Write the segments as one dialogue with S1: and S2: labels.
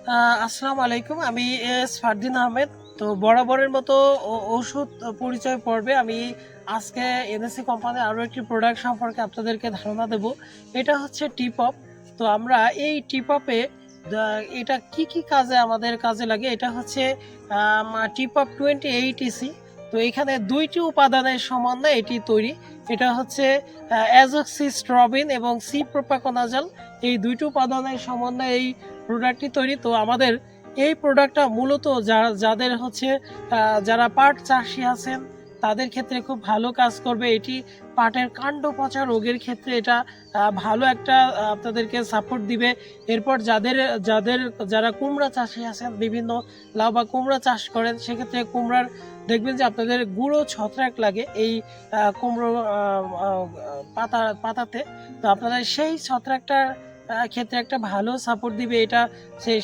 S1: আসসালামু আলাইকুম। আমি এস ফারদিন আহমেদ। তো বরাবরের মতো ওষুধ পরিচয় পর্বে আমি আজকে এনএসসি কোম্পানির আরও একটি প্রোডাক্ট সম্পর্কে আপনাদেরকে ধারণা দেব। এটা হচ্ছে টিপপ। তো আমরা এই টিপপে এটা কি কি কাজে আমাদের কাজে লাগে, এটা হচ্ছে টিপপ 28EC। তো এখানে দুইটি উপাদানের সমন্বয়ে এটি তৈরি। এটা হচ্ছে অ্যাজোক্সিস্ট্রবিন এবং সি প্রোপাকোনাজল, এই দুইটি উপাদানের সমন্বয়ে এই প্রোডাক্টটি তৈরি। তো আমাদের এই প্রোডাক্টটা মূলত যাদের হচ্ছে যারা পাট চাষি আছেন তাদের ক্ষেত্রে খুব ভালো কাজ করবে। এটি পাটের কাণ্ড পচা রোগের ক্ষেত্রে এটা ভালো একটা আপনাদেরকে সাপোর্ট দিবে। এরপর যারা কুমড়া চাষি আছেন, বিভিন্ন লাউ বা কুমড়া চাষ করেন, সেক্ষেত্রে কুমড়ার দেখবেন যে আপনাদের গুঁড়ো ছত্রাক লাগে এই কুমড়ো পাতাতে। তো আপনারা সেই ছত্রাকটার ক্ষেত্রে একটা ভালো সাপোর্ট দিবে, এটা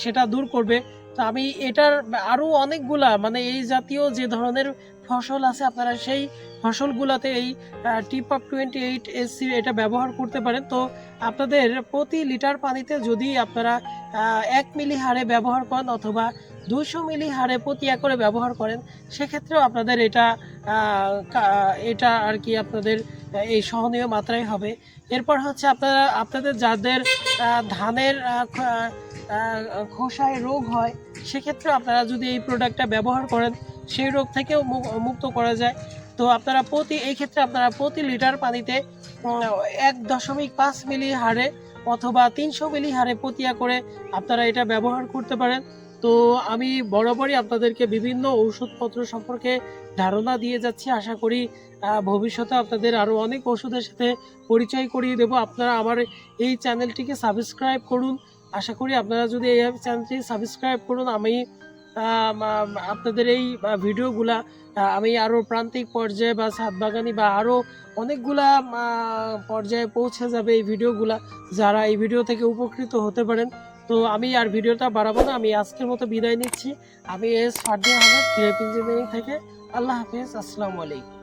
S1: সেটা দূর করবে। তো আমি এটার আরও অনেকগুলা মানে এই জাতীয় যে ধরনের ফসল আছে আপনারা সেই ফসলগুলোতে এই টিপপ 28EC এটা ব্যবহার করতে পারেন। তো আপনাদের প্রতি লিটার পানিতে যদি আপনারা 1 মিলি হারে ব্যবহার করেন অথবা 200 মিলি হারে প্রতি একরে ব্যবহার করেন, সেক্ষেত্রেও আপনাদের এটা আর কি আপনাদের এই সহনীয় মাত্রায় হবে। এরপর হচ্ছে আপনাদের যাদের ধানের খোসায় রোগ হয়, সেক্ষেত্রে আপনারা যদি এই প্রোডাক্টটা ব্যবহার করেন সেই রোগ থেকেও মুক্ত করা যায়। তো এই ক্ষেত্রে আপনারা প্রতি লিটার পানিতে 1.5 মিলি হারে অথবা 300 মিলি হারে প্রতিয়া করে আপনারা এটা ব্যবহার করতে পারেন। তো আমি বরাবরই আপনাদেরকে বিভিন্ন ওষুধপত্র সম্পর্কে ধারণা দিয়ে যাচ্ছি। আশা করি ভবিষ্যতে আপনাদের আরও অনেক ওষুধের সাথে পরিচয় করিয়ে দেব। আপনারা আমার এই চ্যানেলটিকে সাবস্ক্রাইব করুন। আশা করি আপনারা যদি এই চ্যানেলটি সাবস্ক্রাইব করুন, আমি আপনাদের এই ভিডিওগুলা আমি আরও প্রান্তিক পর্যায়ে বা ছাদ বাগানি বা আরও অনেকগুলা পর্যায়ে পৌঁছে যাবে এই ভিডিওগুলা, যারা এই ভিডিও থেকে উপকৃত হতে পারেন। তো আমি আর ভিডিওটা বাড়াবো না, আমি আজকের মতো বিদায় নিচ্ছি। আমি S Fardin Ahmed, grape engineering থেকে। আল্লাহ হাফিজ, আসসালামু আলাইকুম।